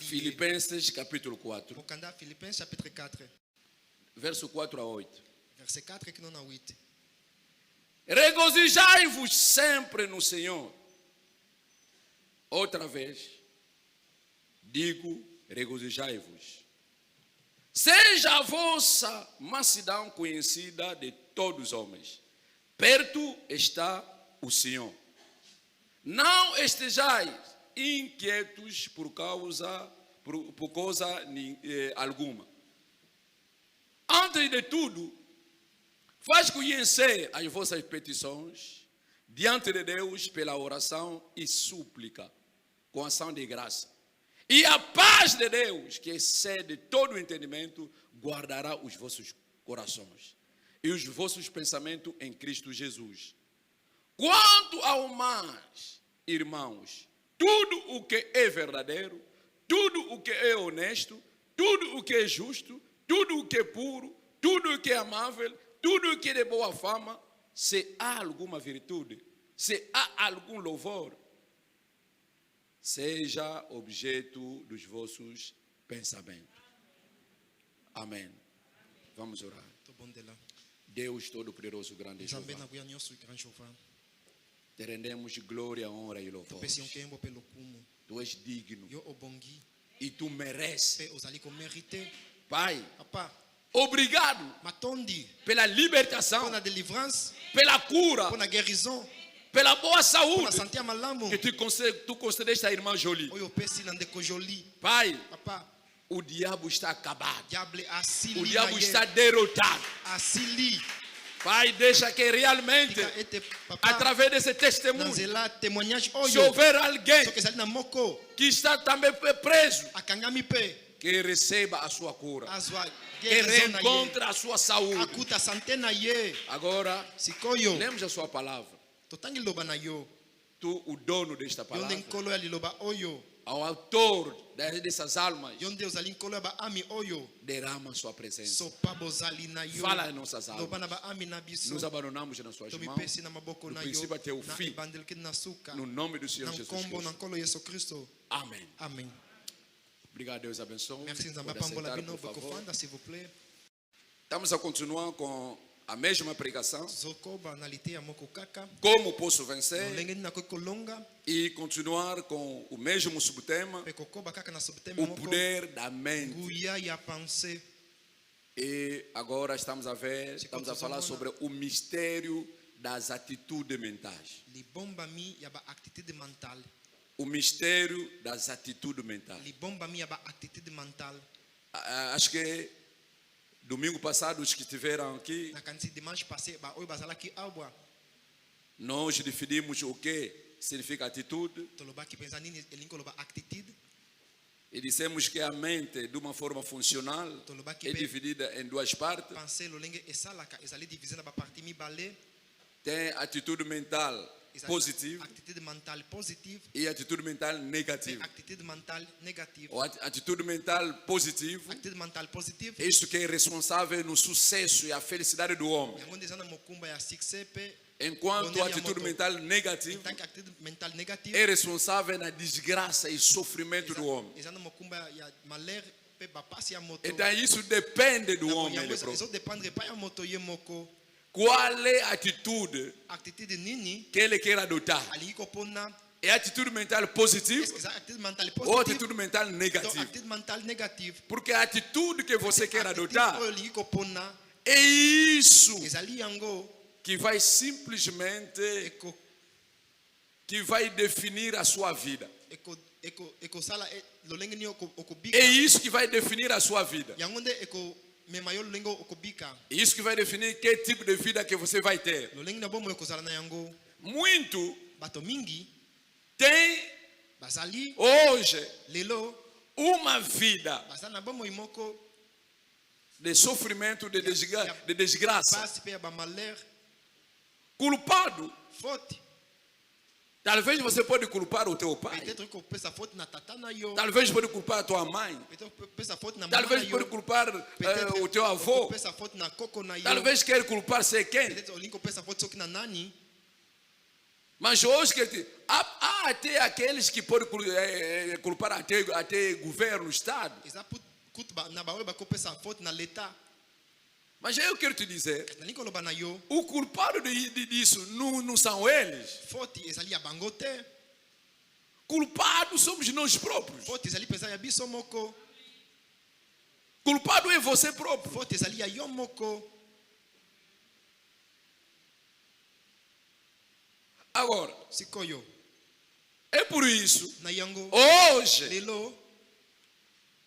Filipenses capítulo 4, Filipenses chapitre 4, verso 4 a 8. verset 4 que não na 8. Regozijai-vos sempre no Senhor. Outra vez, digo, regozijai-vos. Seja a vossa mansidão conhecida de todos os homens. Perto está o Senhor. Não estejais inquietos por coisa alguma. Antes de tudo, faz conhecer as vossas petições diante de Deus pela oração e súplica, com ação de graça. E a paz de Deus, que excede todo o entendimento, guardará os vossos corações e os vossos pensamentos em Cristo Jesus. Quanto ao mais, irmãos, tudo o que é verdadeiro, tudo o que é honesto, tudo o que é justo, tudo o que é puro, tudo o que é amável, tudo o que é de boa fama, se há alguma virtude, se há algum louvor, seja objeto dos vossos pensamentos. Amém. Vamos orar. Deus Todo-Poderoso, grande Jeová, te rendemos glória, honra e louvor. Tu és digno e tu mereces. Pai, obrigado pela libertação, pela cura, pela boa saúde que tu concedeste à irmã Jolie. Pai, o diabo está acabado. O diabo está derrotado. Pai, deixa que realmente, através desse testemunho, se houver alguém que está também preso, que receba a sua cura, que reencontre a sua saúde. Agora, lemos a sua palavra. Tu, o dono desta palavra, ao autor dessas almas, derrama sua presença. Fala em nossas almas. Nos abandonamos nas suas mãos. No princípio até o fim. No nome do Senhor Jesus Cristo. Amém. Amém. Obrigado, Deus abençoe. Merci, Estamos a continuar com a mesma pregação. Como posso vencer? E continuar com o mesmo subtema, o poder da mente. E agora estamos a falar sobre o mistério das atitudes mentais. O mistério das atitudes mentais. Acho que domingo passado, os que estiveram aqui, nós definimos o que significa atitude. E dissemos que a mente, de uma forma funcional, é dividida em duas partes. Tem atitude mental positiva e atitude mental negativa. A atitude mental positiva é isso que é responsável no sucesso e a felicidade do homem. Enquanto a atitude mental negativa é responsável na desgraça e sofrimento do homem. Então isso depende do homem. Qual é a atitude que ele quer adotar? É atitude mental positiva ou atitude mental negativa? Porque a atitude que você quer adotar é isso que vai simplesmente definir a sua vida. É isso que vai definir a sua vida. É isso que vai definir que tipo de vida que você vai ter. Muito tem hoje uma vida de sofrimento, de desgraça. Culpado. Talvez você pode culpar o teu pai. Talvez pode culpar a tua mãe. Talvez pode culpar o teu avô. Talvez quer culpar sei quem. Mas hoje há até aqueles que podem culpar até governo, Estado. Eza kutu na bawe bakopesa faute na l'état. Mas eu quero te dizer, Nalingi koloba na yo, o culpado disso não são eles. faute ezali ya bango te. Culpados somos nós próprios. Faute ezali penza ya biso moko. Culpado é você próprio. Faute ezali ya yo moko. Agora, Sikoyo é por isso, na yango hoje, lelo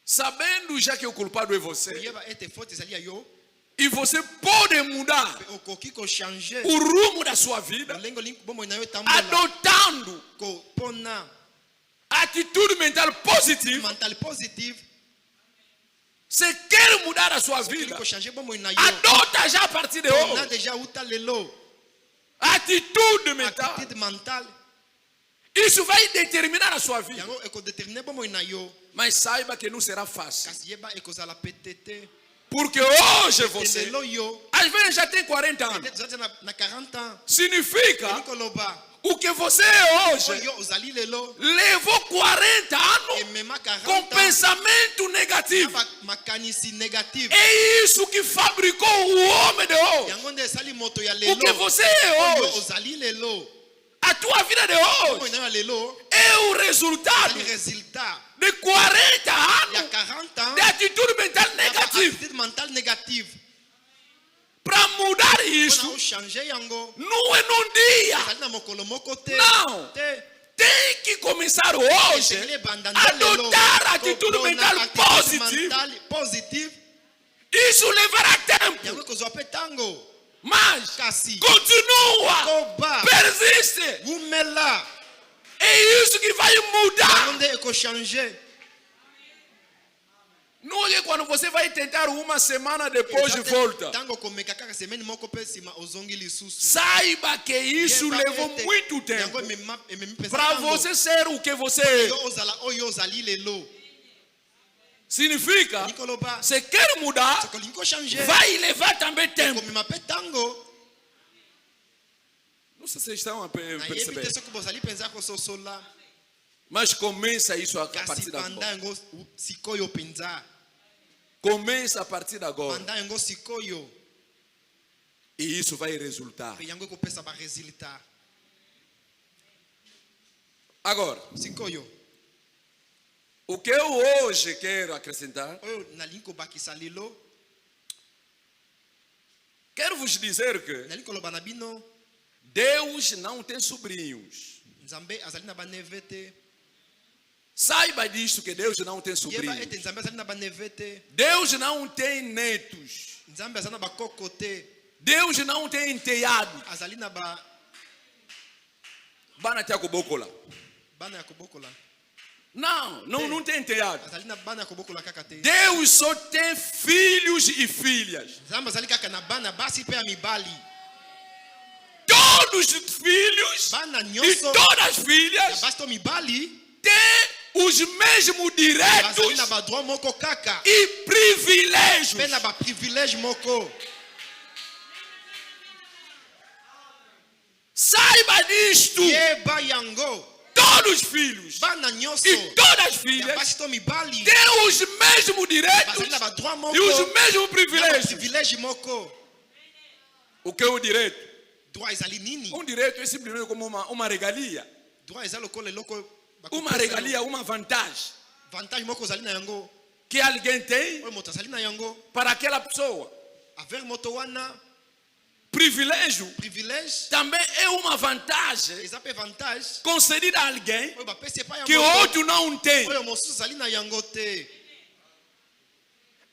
sabendo já que o culpado é você, oyeba ete faute ezali ya yo, e você pode mudar pe okoki ko changer o rumo da sua vida, lengo link bomoi na yo tambola adotando ko pona atitude mental positiva. mental positive. Você quer mudar a sua vida, Ko changer bomoi na yo. adota já a partir de On a hoje déjà uta lelo atitude mental. attitude mentale. Isso vai determinar a sua vida. Yango eko déterminer bomoi na yo. Mas saiba que não será fácil. Kasi yeba ekozala petete. Porque hoje você, Lelo yo. às vezes já tem 40 anos. Peut-être ozali na 40 ans. Significa Nikoloba. o que você é hoje Oyo ozali lelo. levou 40 anos Emema 40 com ans. pensamento negativo. Makanisi négative. É isso que fabricou o homem de hoje. Yango nde esali moto ya O lelo. que você é Oyo hoje, ozali lelo. a tua vida de Bomoi hoje na yo ya lelo. é o resultado Ezali résultat. de 40 Il y a anos 40 ans. de atitude mental negativa. Attitude mentale négative. Para mudar Pona isso, o changer yango. não é num dia. Ezali na mokolo moko te. Não. Te. Tem que começar hoje a adotar a atitude mental positiva. positive. Isso levará tempo, Yango kozwa pe tango. mas Kasi continua, koba persiste. gumela. É isso que vai Yango mudar. nde eko changer. Não é quando você vai tentar uma semana depois de volta. Tango komeka kaka semaine moko pe sima ozongi lisusu. Saiba que isso Yeba levou ete, muito tempo yango ememi pesa para tango. você ser o que você é. Yo ozala oyo ozali lelo. Significa, Nikoloba. você quer mudar, Sokolingi ko changer. vai levar também tempo. Komema pe tango. Não sei se vocês estão a Na yebi te perceber. soki bozali penza kososola. Mas começa isso a Kasi partir de banda agora. yango sikoyo penza. Começa a partir de agora. Banda yango sikoyo. E isso vai resultar. Pe yango ekopesa ba résultat. Agora, Sikoyo. o que eu hoje quero acrescentar, Oyo nalingi kobakisa lelo. quero vos dizer que Nalingi koloba na bino. Deus não tem sobrinhos. Nzambe azali na baneve te. Saiba disso que Deus não tem Yeba sobrinhos. ete nzambe azali na baneve te. Deus não tem netos. Nzambe azali na bakoko te. Deus não tem enteado. Azali na ba Bana tia kubokola. bana ya kobokola. Não tem enteado. Azali na bana ya kobokola kaka te. Deus só tem filhos e filhas. Nzambe azali kaka na bana basi pe ya mibali. Todos os filhos Bana e nyonso todas as ya filhas basi to mibali. têm os mesmos Bazali direitos na ba droit moko kaka. e privilégios. Pe na ba privilège moko. Saiba disto. Yeba yango. Todos os filhos Bana nyonso e todas as ya filhas basi to mibali. têm os mesmos direitos Bazali na ba droit moko. e os mesmos Na ba privilégios. privilège moko. O que é o direito? Droit ezali nini? Direito é simplesmente como uma regalia. Droit ezali lokola eloko Uma regalia, uma vantagem Vantagem moko ozali na yango. que alguém tem Oyo moto azali na yango. para aquela pessoa. Avec moto wana Privilégio privilège também é uma vantagem eza pe vantagem. concedida a alguém Oyo bapesi epai ya que moto. outro não tem. Oyo mosusu azali na yango te.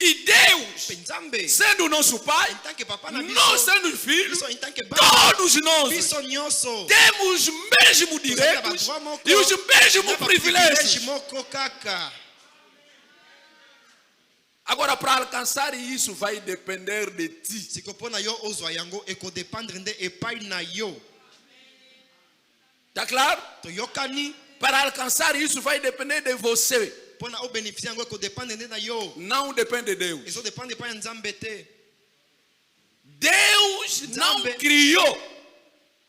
E Deus, Pe Nzambe sendo o nosso Pai, en tant que papa na nós biso. sendo os filhos, Biso en tant que bana. todos nós Biso nyonso. temos os mesmos direitos droit moko. e os mesmos Na ba privilégios. privilège moko kaka. Agora, para alcançar isso, vai depender de ti. Siko mpona yo ozwa yango ekodépendre nde epai na yo. Tá claro? Toyokani Para alcançar isso, vai depender de você. mpona obénéficie yango ekodépendre nde na yo. Não depende de Deus. Ezodépendre epai ya Nzambe te. Deus não Nzambe. criou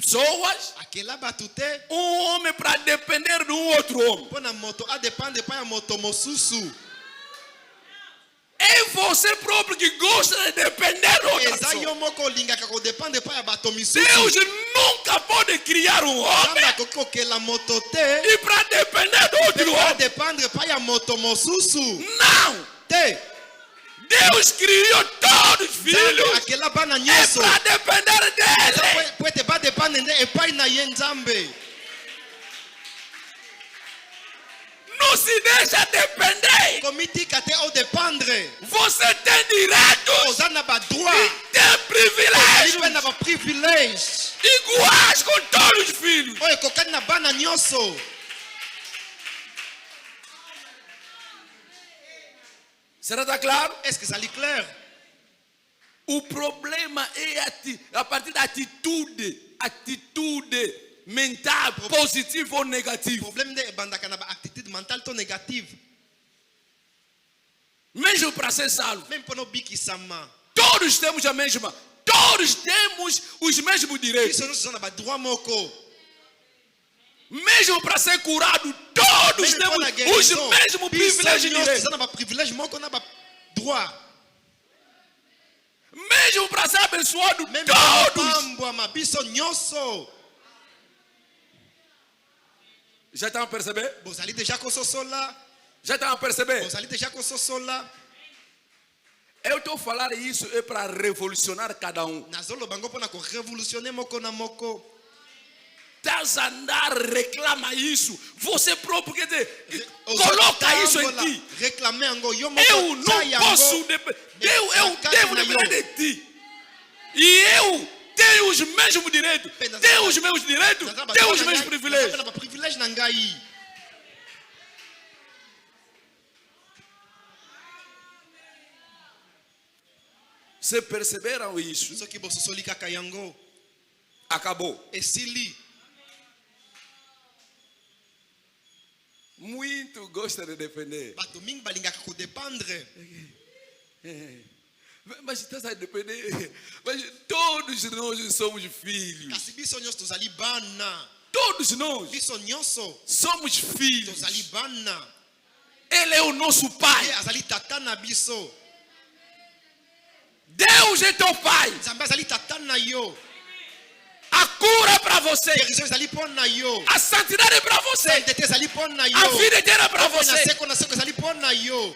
pessoas, Aquela batute. homem para depender de outro homem. Pona moto a depende para a moto mosusu. É você próprio que gosta de depender de outra Eza pessoa. yo moko linga kako depende para a bato misusu. Deus nunca pode criar um homem Zamba koko que la moto te. e para depender de outro Para homem. dependre para a moto mosusu. Não! Te. Deus criou todos os filhos Zamba aquela bana é nyoso. para depender dele. Pwete ba depende de epai na ye nzambe. Não se deixa depender. Komiti kate o dependre. Você tem direitos Oza na ba e droit. tem privilégios Iwe na ba privilège. iguais com todos os filhos. Oye kokani na bana nyoso. Será que está claro? Est-ce que ça lit clair? O problema é a partir da atitude mental, positiva ou negativa. Problème de bandaka na ba attitude mentale to négative. Mesmo para ser salvo, Même pour nos biki sama. todos temos a mesma. Todos temos os mesmos direitos. Isso nós na ba droit moko. Mesmo para ser curado, todos Même pour la temos os guérison. mesmos privilégios e direitos. Isso na ba privilège moko na ba droit. Mesmo para ser abençoado, Même todos. pambo ma biso nyoso. Já estão a perceber? Bozali déjà kososola. Já estão a perceber? Bozali déjà kososola. Eu estou a falar isso é para revolucionar cada um. Nazolo bango pona ko révolutionner moko na moko. Estás a andar, reclama isso. Você próprio quer dizer, Ozo coloca tango isso em la, ti. Reclamer ango yo moko. Eu não posso depender. Eu devo depender de ti. E eu tenho os mesmos direitos. Tenho os meus direitos. Tenho os meus privilégios. Na ba privilège na ngai. Se perceberam isso, Soki bososoli kaka yango. acabou. Esili. Muito gosta de defender. Bato mingi balingaka ko dépendre. Mas estás a depender. Mas todos nós somos filhos. Kasi biso nyonso tozali bana. Todos nós Biso nyonso somos filhos. tozali bana. Ele é o nosso pai. Ye azali tata na biso. Deus é teu pai. Nzambe azali tata na yo. A cura é para você. Guérison ezali mpo na yo. A santidade é para você. Sainteté ezali mpo na yo. A vida eterna é para Bomoi você. na seko ezali mpo na yo.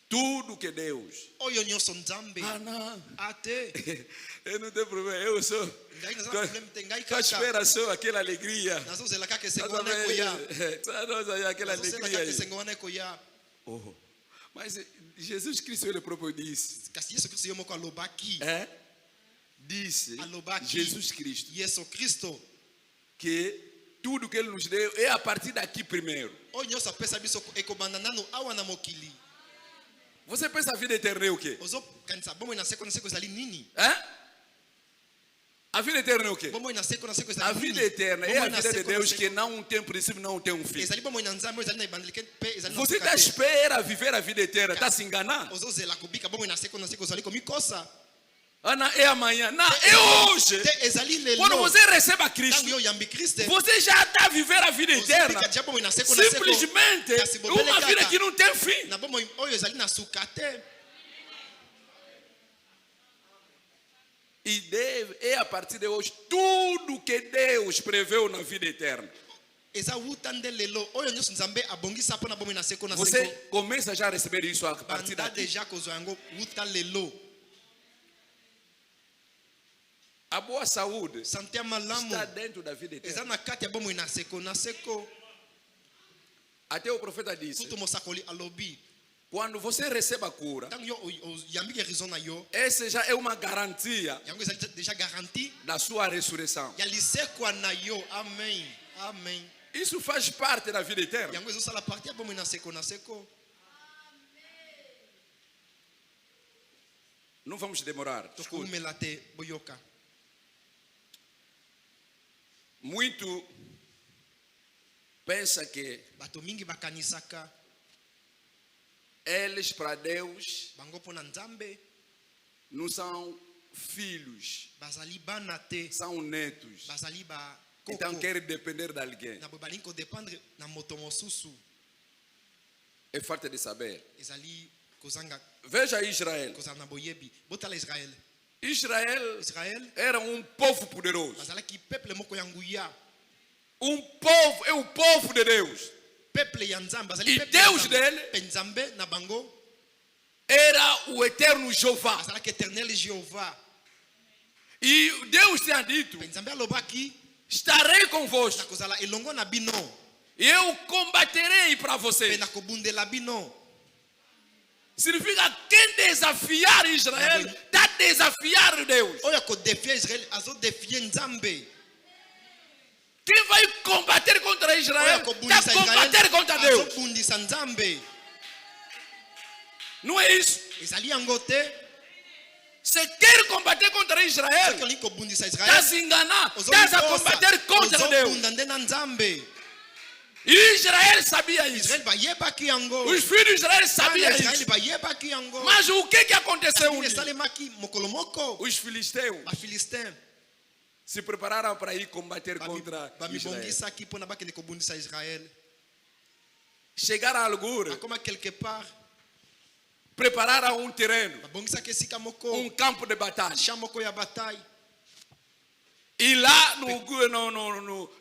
Tudo que Deus. Oyo nyonso nzambe. Ah, não. Ate. Eu não tenho problema. Eu sou. Ngai naza na problème te ngai Com a kaka. espera só aquela alegria. Nazozela kaka esengo wana ekoya. Nós aí aquela Nazozela alegria. kaka aí. esengo wana ekoya. Oh. Mas Jesus Cristo ele próprio disse. Kasi Yesu Kristo yo moko alobaki. É? Disse Alobaki. Jesus Cristo Yesu Kristo. que tudo que ele nos deu é a partir daqui primeiro. Oyo nyonso apesa biso ekobanda nano awa na mokili. Você pensa a vida eterna é o quê? Ozokanisa bomoi na seko ezali nini? É? A vida eterna é o quê? Bomoi na seko A ezali nini? vida eterna é a Bomoi na vida de seko Deus que não tem princípio, não tem um fim. ezali bomoi na nzambe ezali na ebandeli mpe ezali na Você está suka à te. espera viver a vida eterna, está se enganando. Ozozela kobika bomoi na seko ezali komikosa. Ah, não, é amanhã. Não, é hoje. Te ezali Quando lelo. você recebe a Cristo, Tango yo yambi Kristo. você já está a viver a vida eterna. Ozobika dia bomoi na seko Simplesmente Kasi bobele uma vida kaka. que não tem fim. Na bomoi oyo ezali na suka te. E é a partir de hoje tudo que Deus preveu na vida eterna. Eza wuta nde lelo oyo nyonso nzambe abongisa mpo na bomoi na seko Você começa já a receber isso a partir banda daqui. deja kozwa yango wuta lelo. A boa saúde Sante ya malamu está dentro da vida eza eterna. na kati ya bomoi na seko. Até o profeta disse: Kutu mosakoli alobi. quando você recebe a cura, Tango yo yambi guérison na yo. essa já é uma garantia Yango ezali déjà garanti. da sua ressurreição. Ya lisekwa na yo. Amen. Amen. Isso faz parte da vida eterna. Yango ezosala partie ya bomoi na seko. Não vamos demorar. Escuta. Tokumela te boyoka. Muito pensa que Bato mingi bakanisaka eles para Deus bango mpo na nzambe Não são filhos, bazali bana te, são netos. bazali ba Então koko. querem depender de alguém. Na bobalingi ko dépendre na moto mosusu. É falta de saber. Ezali kozanga Veja Israel. kozanga na boyebi. Botala Israël. Israel Israël era um povo poderoso. bazalaki peuple moko ya nguya. Um povo, é o povo de Deus. Peuple ya Nzambe bazali E peuple ya Deus Nzambe. dele Pe Nzambe na bango era o eterno Jeová. bazalaki éternel Jéhovah. E Deus tinha dito: Pe Nzambe alobaki estarei convosco. nakozala elongo na bino E eu combaterei para pe vocês. nakobundela bino. Significa quem desafiar Israel está desafiar Deus. Oyo akodefie Israël azodefie Nzambe. Quem vai combater contra Oyo Israel akobundisa está combater contra Israël Deus. azobundisa Nzambe. Não é isso? Ezali yango te. Se quer combater contra Soki Israel, olingi kobundisa está Israël se enganar, está a combater contra Deus. ozobunda nde na Nzambe. E Israel sabia isso. Israël bayebaki yango. Os filhos de Israel Bana sabiam Israël isso. bayebaki yango. Mas o que aconteceu um Nini dia? esalemaki mokolo moko. Os filisteus Bafilistin se prepararam para ir combater contra Israel. bamibongisaki mpo na bakende kobundisa Israël. Chegaram a lugar, Bakoma quelque part prepararam um terreno, babongisaki esika moko um campo de batalha. champ moko ya bataille. E lá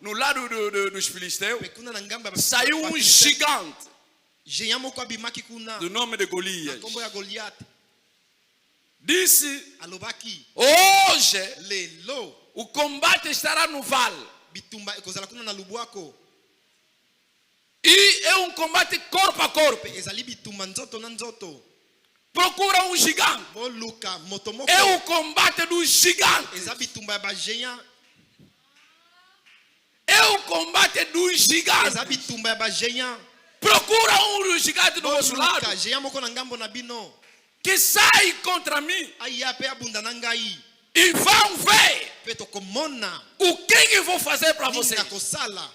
no lado dos filisteus Pe kuna na ngambo ya saiu um Bafilistin, gigante géant moko abimaki kuna do nome de na Golias. nkombo ya Goliath. Disse: Alobaki hoje lelo o combate estará no vale. bitumba ekozala kuna na lubwako. E é um combate corpo a corpo. Pe ezali bitumba nzoto na nzoto. Procura um gigante. Boluka moto moko É o combate do gigante. eza bitumba ya bagéant. É o combate do Eza gigante. bitumba ya bagéant. Procura um gigante do vosso lado Boluka géant moko na ngambo na bino. que sai contra mim Aya pe abunda na ngai. e vão ver Pe tokomona o que eu vou fazer para nini vocês. nakosala.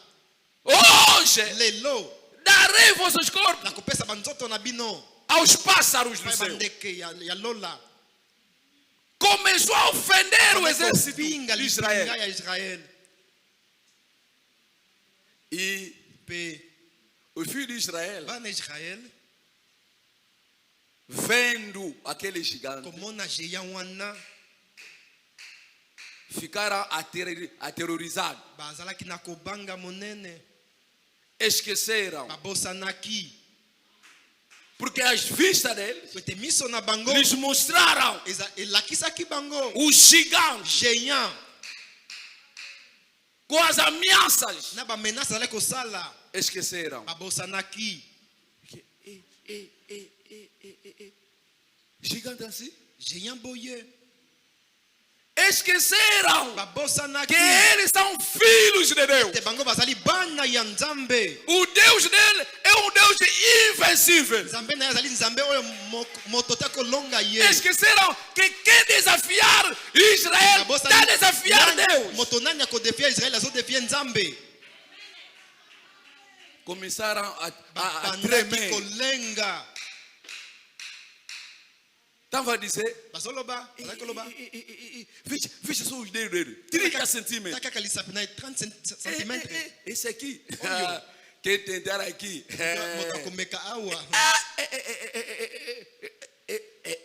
Hoje Lelo darei vossos corpos nakopesa banzoto na bino. aos pássaros do Pai céu. bandeke ya lola. Começou a ofender o exército Pinga de lipinga Israel. ya Israel. E Pe os filhos de Israel, bana Israel vendo aquele gigante, komona géant wana ficaram aterrorizados. bazalaki na kobanga monene. Esqueceram, Babosanaki. porque as vistas deles Pete miso na bango lhes mostraram elakisaki bango o gigante géant com as ameaças. na bamenasa azalaki kosala. Esqueceram. Babosanaki. Gigante assim? Géant boye. Esqueceram Babosanaki. que eles são filhos de Deus. Te bango bazali bana ya Nzambe. O Deus dele é um Deus invencível. Nzambe na ye azali Nzambe oyo moto te kolonga ye. Esqueceram que quem desafiar Israel está a desafiar Deus. Moto nani akodefia Israel azodefia Nzambe. Começaram a Bandaki tremer. kolenga. Estava a dizer: Bazoloba, bazali koloba. veja só os dedos dele, 30 centímetros. Taka kalisapi na ye 30 cm. Esse aqui, Olha. que tentaram aqui, Moto akomeka awa.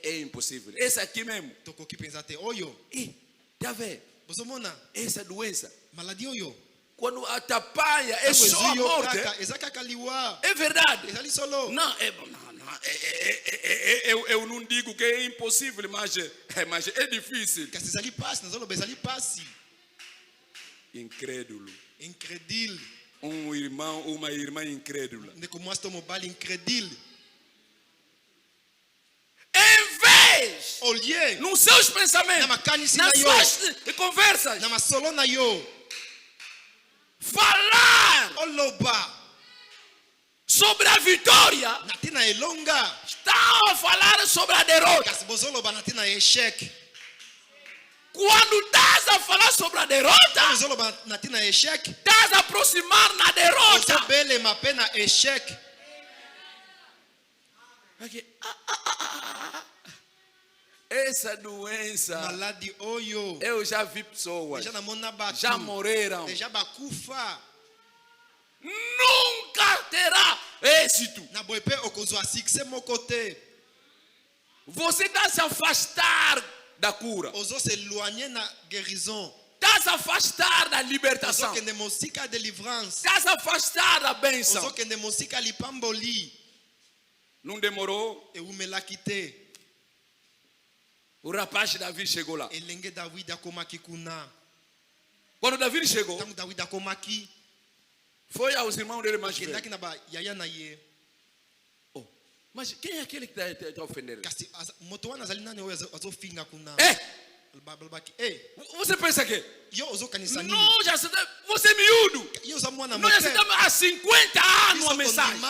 é impossível. Esse aqui mesmo, Tokoki pensa te oyo. tá vendo? Bozomona Essa doença, maladie oyo. quando atrapalha, é só a Ezo morte. kaka ezaka kaliwa. É verdade. Ezali solo. Não, eu não digo que é impossível, mas é difícil. Kasi ezali pasi nazoloba ezali pasi. Incrédulo. Incrédule. Irmão, uma irmã incrédula. Ndeko mwasi to mobali incrédule. Em vez, Olie nos seus pensamentos, na makanisi na nas yo, suas conversas, na masolo na yo, falar oloba sobre a vitória, na tina elonga. estão a falar sobre a derrota. Kasi bozoloba na tina échec. Quando estás a falar sobre a derrota, Bozoloba na tina échec. estás a aproximar na derrota. Ozobele mapena échec. Essa doença, Maladie oyo. eu já vi pessoas, Déjà namona batu. já morreram. Déjà bakufa. Nunca terá êxito. Na boepe okozwa succès mon côté. Você está se afastar da cura. Ozo s'éloigner na guérison. Está se afastar da Ozo libertação. kende mosika délivrance. Está se afastar da Ozo bênção. kende mosika lipamboli. Não demorou. Et umelaki te. O rapaz Davi chegou lá. Elenge David akomaki kuna. Quando Davi chegou, Tangu David akomaki. foi aos irmãos dele mais velhos. Kendaki na ba yaya na ye. Oh, mas quem é aquele que está ofendendo? Kasi moto wana azali nani oyo azofinga kuna. Balbaki. Você pensa que? Yo ozo kanisa nini? Não, já se dá, você é miúdo. Yo za mwana Nós já se moke. dá há 50 anos a mensagem.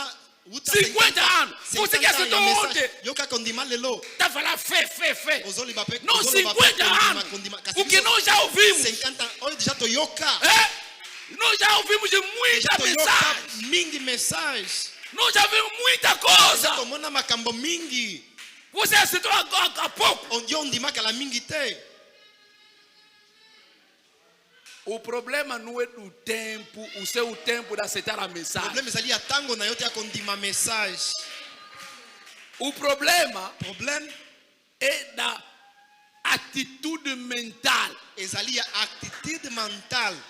50 anos. Você que aceitou ontem. Yo ka kondima lelo. Está falando fé. Ozo liba pe. Não, 50 anos. O que nós já ouvimos. 50 ans. Oyo déjà to yoka. Nós já ouvimos de muita mensagem. Mingi message. Nós já vimos muita Já coisa. tomona makambo mingi. Você aceitou agora há pouco. On yo ndima kala mingi te. O problema não é do tempo, o seu tempo de aceitar a mensagem. Problème ezali ya tango na yo te ya kondima message. O problema Problème é da atitude mental. ezali ya attitude mentale.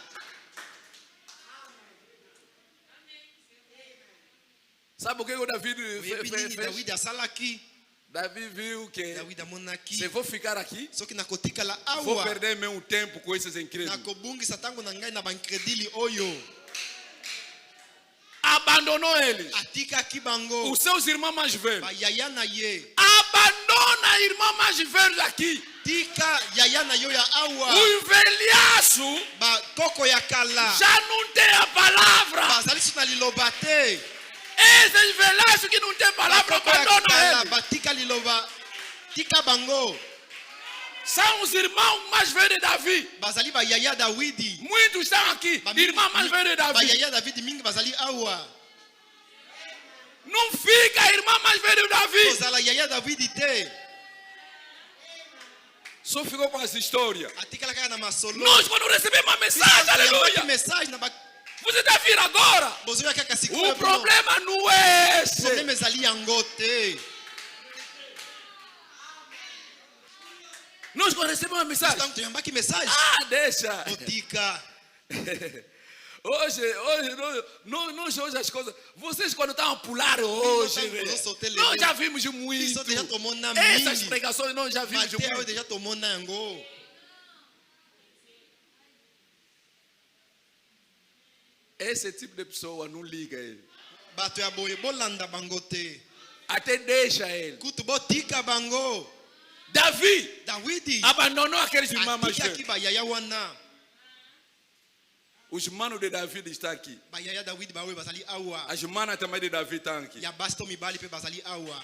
Sabe o que o Davi Oyebi nini fez? David asalaki? Davi viu que David amonaki. se vou ficar aqui, Soki nakotikala vou awa. perder meu tempo com esses incrédulos. Nakobungisa tango na ngai na bankredili oyo. Abandonou eles. Atikaki bango. Os seus irmãos mais velhos. Bayaya na ye. Abandona a irmã mais velha aqui. Tika yaya na yo ya awa. O velhaço Bakoko ya kala. já não tem a palavra. Bazali su na liloba te. Esses velhaços que não tem palavra, Bakoko ya abandona kala. eles. Batika liloba. Tika bango. São os irmãos mais velhos de Davi. Bazali bayaya Dawidi. Muitos estão aqui. Irmã mais velha de Davi. Bayaya David mingi bazali awa. Não fica a irmã mais velha de Davi. Ozala yaya David te. Só ficou com essa história. Atikala kaka na masolo. Nós quando recebemos uma mensagem, aleluia. Message na ba. Você está vindo agora. Bozoya kaka siku. O problema não é esse. Problème ezali yango te. Nós quando recebemos uma mensagem. Tango toyambaki message. Deixa. Otika. Hoje hoje as coisas. Vocês quando estão a pular hoje, nós já vimos muito. Isso já tomou na Essas mingi. pregações nós já vimos Mateus muito. déjà tomou na yango. Esse tipo de pessoa não liga ele. Bato ya boye bolanda bango te. Até deixa ele. Kutu botika bango. Davi Dawidi. abandonou aqueles irmãos mais Atika ki velhos. bayaya wana. Os manos de Davi estão aqui. Bayaya Dawidi bawe bazali awa. As manas também de Davi estão aqui. Ya basto mibali pe bazali awa.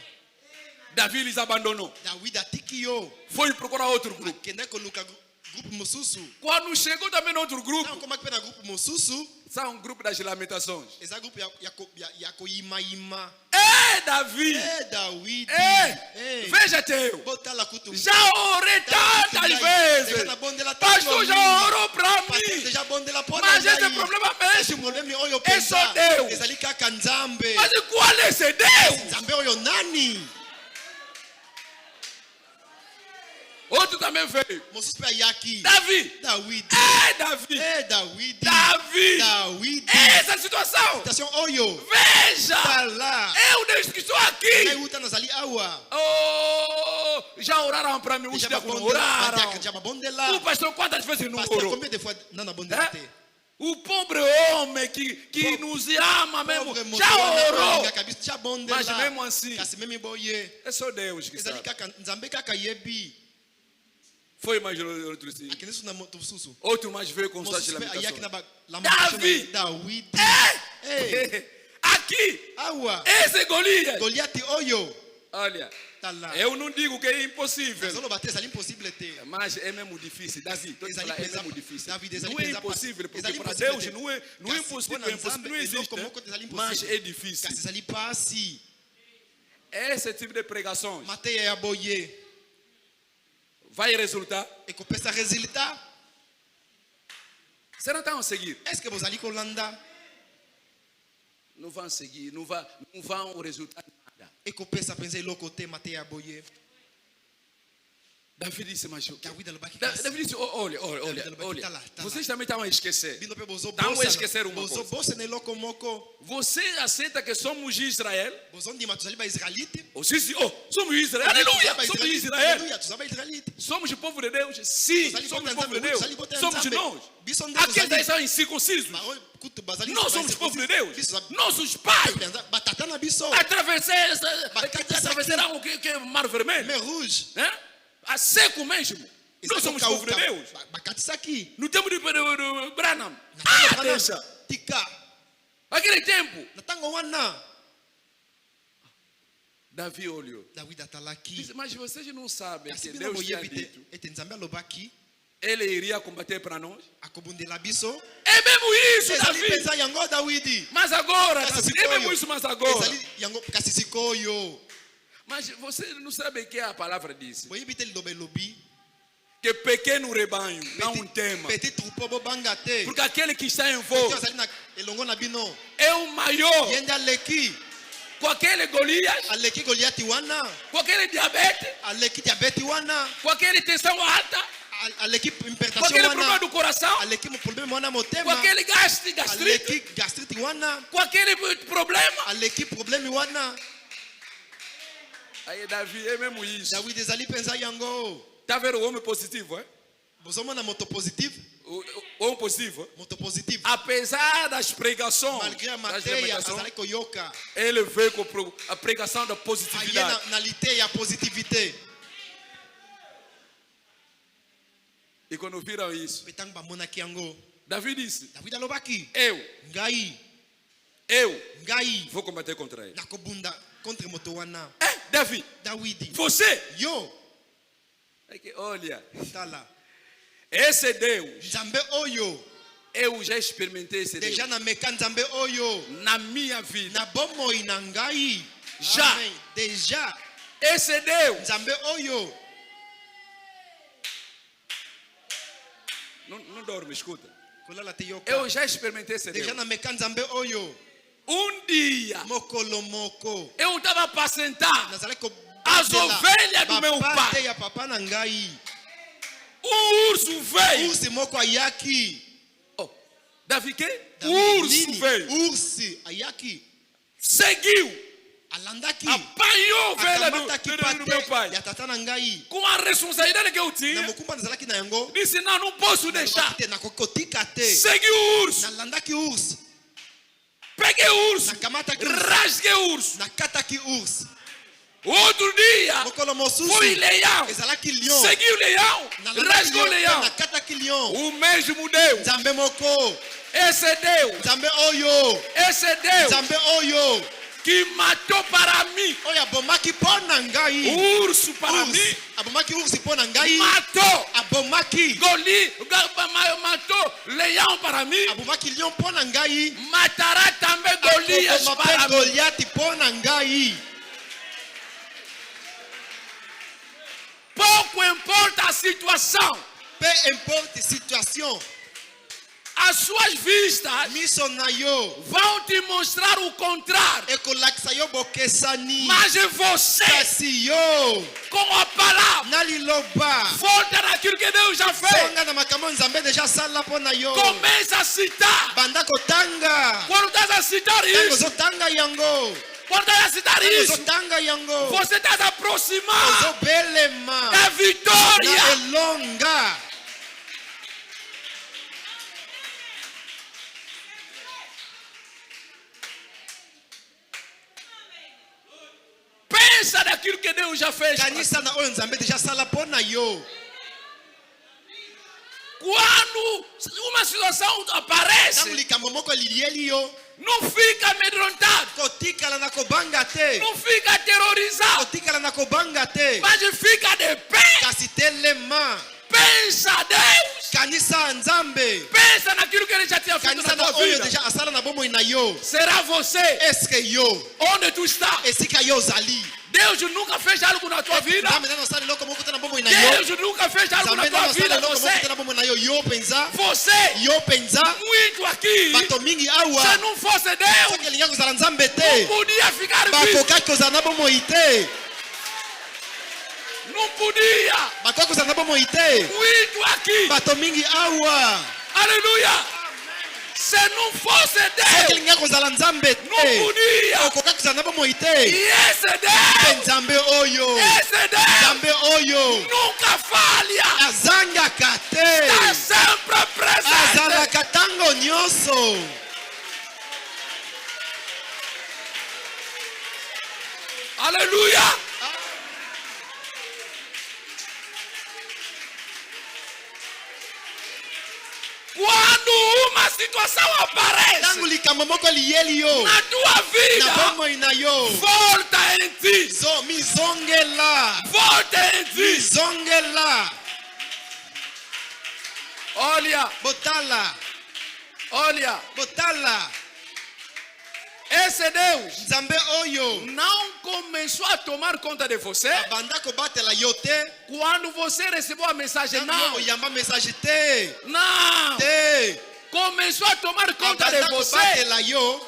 Davi lhes abandonou. Dawidi atiki yo. Foi procurar outro grupo. Akende koluka grupo mosusu. Quando chegou também no outro Na grupo, koma pe na grupo mosusu. são um grupo das lamentações. Eza grupo ya koyima yima. Davi, Dawidi. veja teu. Botala kutu. Já orei tantas vezes. Pastor já orou para mim. Mas esse é o problema mesmo. É só Deus. Ezali kaka nzambe. Mas qual é esse Deus? Nzambe oyo nani? Outro também veio. Mosusu pe ayaki. Davi. Dawidi. Davi. Dawidi. Davi. Dawidi. Essa situação. Station oyo. Veja. Tala. Eu desde que estou aqui. Ngai uta nazali awa. Já oraram para mim. Os diáconos oraram. Já babondela. O pastor quantas vezes não Pastor, orou? combien de fois nana bondela te? O pobre homem que nos ama mesmo. Pobre Já moto wana orou. olinga kabisa, já bondela. Mas mesmo assim, Kasi memi boye. é só Deus que Ezali sabe. kaka nzambe kaka yebi. Foi mais outro sim. Akende su na moto susu. Outro mais veio com suas Mosusu pe ayaki na Davi. ba Dawidi. Aqui, Awa. esse Golias. Goliath oyo. Olha, Tala. eu não digo que é impossível. Zolo bate ezali impossible te. Mas é mesmo difícil. Davi, tô te Ezali falando, é pensa- mesmo difícil. Davi, ezali Não é pensa- impossível, porque ezali para impossível Deus te. não é Kasi impossível, mpona é impossível, Nzambe, não existe. eloko moko ezali Mas impossible. é difícil. Kasi ezali pasi. Esse tipo de pregações Mateya ya boye. vai resultar. ekopesa résultat. Será que seguir? Est-ce que vous allez kolanda? Nous vamos seguir, nous vamos au résultat nada. Ekopesa penza eloko te mate ya boye. David disse, mas David disse, olha. Vocês também estão a esquecer. Estão a esquecer uma coisa. Você aceita que somos de Israel? Somos de Israel. Aleluia! Somos de Israel. Somos de povo de Deus? Sim, somos de povo de Deus. Somos de nós. Aqueles são incircuncisos. Nós somos povo de Deus. Nossos pais atravessaram o Mar Vermelho. A seco mesmo. Nós somos povo de Deus. No tempo de Branham. Deixa. Aquele tempo. Davi olhou. Disse, mas vocês não sabem que Deus tinha dito. Ele iria combater para nós. É mesmo isso, Davi. Mas agora, é mesmo isso, mas agora. Mas você não sabe o que a palavra diz? Que pequeno rebanho não um tema. Porque aquele que está em volta é o maior. Com aquele Golias, com aquele diabetes, com aquele tensão alta, com aquele problema do coração, com aquele gastrite, com aquele problema. Aí Davi é mesmo isso. Tá vendo o homem positivo, é? O homem positivo. Apesar das pregações, ele veio com a pregação da positividade. E quando viram isso, Davi disse: eu vou combater contra ele. Davi, você, é que, olha, esse Deus, eu já experimentei esse Deus na minha vida. Já esse Deus não dorme, escuta. Eu já experimentei esse Deus. Um dia eu estava apacentando as ovelhas do meu pai. Um urso veio. Davi que? Urso veio. Seguiu. Apanhou a ovelha do meu pai. Com a responsabilidade que eu tinha, disse: não posso deixar. Segui o urso. Peguei o urso. Rasguei o urso. Outro dia, foi leão. Seguiu o leão. Rasgou o leão. O mesmo Deus. Esse Deus que matou para mim o urso para mim, matou matou leão para mim, matará também Golias para mim. Pouco importa a situação. As suas vistas vão te mostrar o contrário. Mas você, com a palavra, volta naquilo que Deus já fez. Começa a citar. Quando estás a citar isso, você está se aproximando da vitória. Pensa naquilo que Deus já fez. Quando uma situação aparece, não fica amedrontado, não fica aterrorizado, mas fica de pé. Pensa Deus kanisa nzambe pensa naquilo que ele já tinha feito kanisa na na tua oyo vida. deja asala na bomoi na yo Será você eske yo onde tu está. esika yo ozali Deus nunca fez algo na tua vida. nzambe nano asala eloko moko te na bomoi na yo Deus nunca fez algo na nzambe tua nano asala vida. eloko moko te Você, na bomoi na yo yo penza você, penza muito aqui. bato mingi Se awa não fosse Deus, soki elingi kozala nzambe não te podia ficar vivo. bakokaki kozala na bomoi te Não podia. bakoki kozala na bomoi te Muito aqui. bato mingi awa Aleluia. Se não fosse soki Deus, elingi kozala nzambe não te podia. okokaki kozala na bomoi E te esse mpe Deus, nzambe oyo esse Deus nzambe oyo nunca falha. azangaka te Está sempre presente. azalaka ntango nyonso Aleluia. Quando uma situação ntango aparece likambo moko liyeli yo na tua na vida, bomoi na yo volta em ti. mizongela Volta em ti. mizongela Olha, botala olha. botala Esse Deus nzambe oyo não começou a tomar conta de você abanda kobatela yo te quando você recebeu a mensagem. ntango yo Não, oyamba message te não. te Começou a tomar conta de abanda você. kobatela yo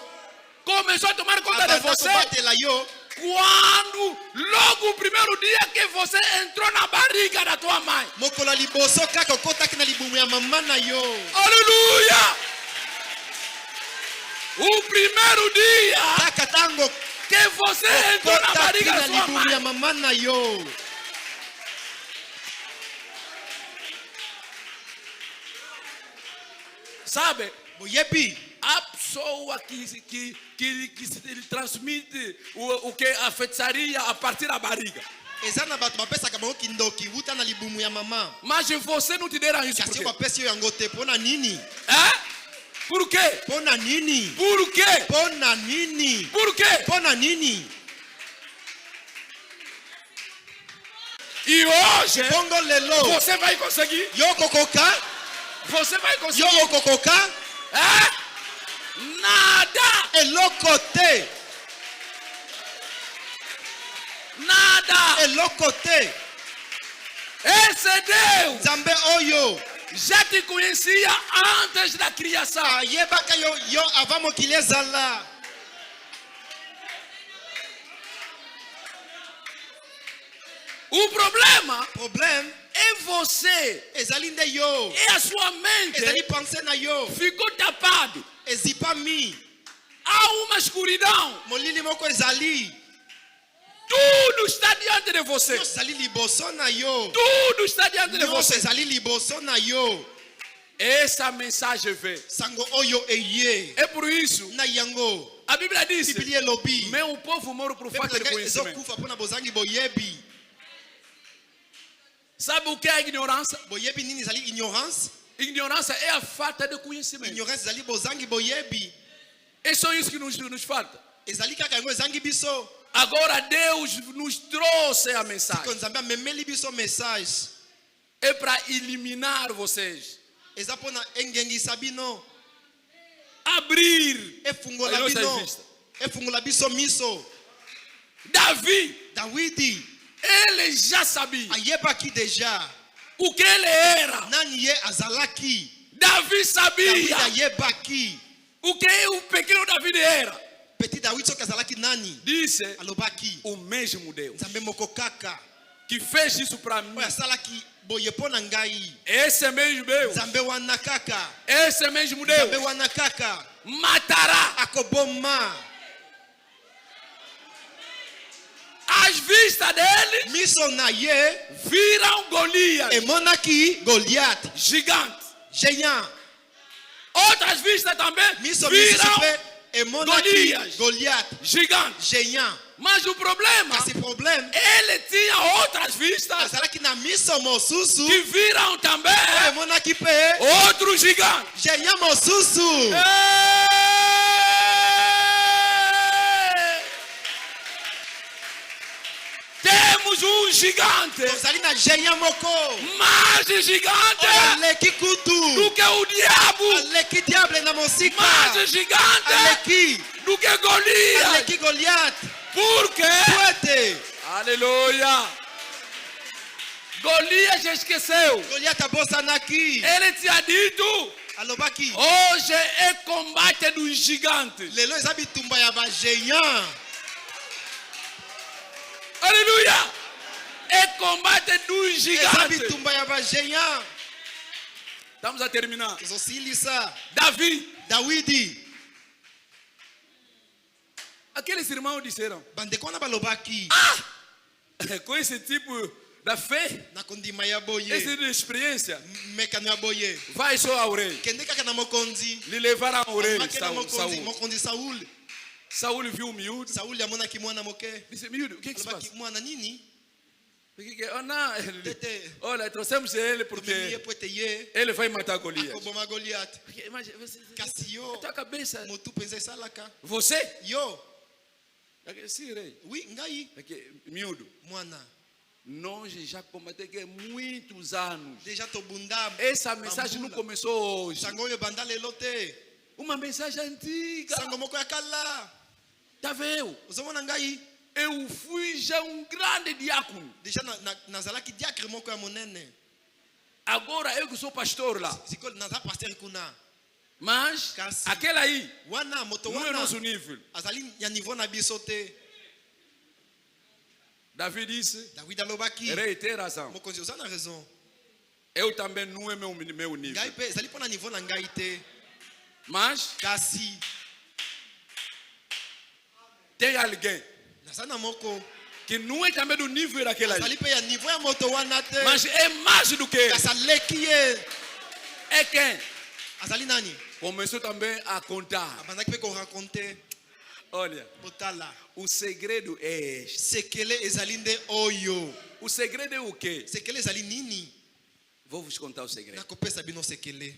Começou a tomar conta de abanda você kobatela yo quando logo o primeiro dia que você entrou na barriga da tua mãe. mokolo ya liboso kaka okotaki na libumu ya mama na yo Aleluia! O primeiro dia kaka ntango que você entrou na okotaki barriga na da sua libumu ya mãe. mama na yo Sabe? boyebi A pessoa que ele transmite o que a feitiçaria a partir da barriga. eza na bato bapesaka bango kindoki wuta na libumu ya mama Mas você não te deram isso por kasi quê? yo bapesi yo yango te mpo na nini É? Por quê? mpo na nini Por quê? mpo na nini Por quê? mpo na nini E hoje bongo lelo você vai conseguir. yo okokoka Você vai yo conseguir. okokoka É? Nada. eloko te Nada. eloko te Esse Deus nzambe oyo já te conhecia antes da criação. ayebaka yo avant mokili ezala O problema problème é você. ezali nde yo É a sua mente ezali pense na yo ficou tapado. ezipami Há uma escuridão. molili moko ezali Tudo está diante de você. nyonso ezali liboso na yo Tudo está diante de nyonso você. ezali liboso na yo Essa mensagem veio. sango oyo eye É por isso, na yango a Bíblia diz: biblia elobi meu povo mora por falta de Biblia conhecimento. ezokufa mpona bozangi boyebi Sabe o que é a ignorância? boyebi nini ezali ignorance Ignorância é a falta de conhecimento. ignorance ezali bozangi boyebi É só isso que nos falta. ezali kaka yango ezangi biso Agora Deus nos trouxe a mensagem. ko nzambe amemeli biso message É para eliminar vocês. eza mpona engengisa bino Abrir efungola as nossas bino vistas. efungola biso miso Davi, dawidi ele já sabia ayebaki deja o que ele era. nani ye azalaki Davi dawidi sabia ayebaki o que o pequeno Davi era. petit dawidi soki azalaki nani Disse alobaki o mesmo Deus nzambe moko kaka que fez isso para mim. oyo asalaki boye mpo na ngai Esse mesmo Deus, nzambe wana kaka esse mesmo nzambe Deus wana kaka matará akoboma as vistas dele, miso na ye viram Golias, emonaki goliath gigante. géant Outras vistas também miso misusu viram mpe emonaki Goliath. goliath gigante. géant Mas o problema, kasi problème ele tinha outras vistas azalaki na miso mosusu que viram também oyo emonaki mpe outro gigante. géant mosusu Ei! Temos um gigante tozali na géant moko mais gigante oyo aleki kutu do que o diabo, aleki diable na mosika mais gigante aleki do que Goliath. aleki Goliath Por quê? po ete Aleluia. Goliath esqueceu. Goliath abosanaki Ele tinha dito: alobaki hoje é combate dos gigantes. lelo eza bitumba ya bagéant Aleluia. É combate dos eza gigantes. bitumba ya bagéant Estamos a terminar. tozosilisa Davi. Dawidi Aqueles irmãos disseram: bandeko wana balobaki com esse tipo da fé, na kondima ya boye esse tipo de experiência, mekano ya boye vai só ao rei. kende kaka na mokonzi Lhe levaram ao rei. Amake na Saul. mokonzi Saul Saul viu o miúdo. Saul amonaki mwana moke Disse: miúdo, o que se alobaki passa? mwana nini Oh, não. tete Olha, trouxemos ele tomemi ye porque po ete ye ele vai matar Goliath. akoboma Goliath Imagina, você, kasi yo a tua cabeça. motu mpenza esalaka Você? yo Sim, rei. wi ngai Miúdo, mwana nós já combatemos há muitos anos. deja tobunda Essa mensagem não bambula. começou hoje. sango oyo ebanda lelo te Uma mensagem antiga. sango moko ya kala Tá vendo? ozomona ngai Eu fui já grande diácono. deja nazalaki diacre moko ya monene Agora eu que sou pastor lá. sikoyo naza paster kuna Mas Kasi. aquele aí wana moto não é wana nosso nível. azali ya niveau na biso te Davi disse: Dawidi alobaki rei, tem razão. mokonzi oza na raison Eu também não é meu nível. ngai mpe ezali mpo na niveau na ngai te Mas kasi tem alguém naza na moko que não é também do nível daquele azali aí. mpe ya niveau ya moto wana te Mas é mais do que. kasi aleki ye É quem? azali nani Começou também a contar. abandaki mpe koraconte Olha, botala o segredo é este. sekele ezali nde oyo O segredo é o quê? sekele ezali nini Vou vos contar o segredo. nakopesa bino sekele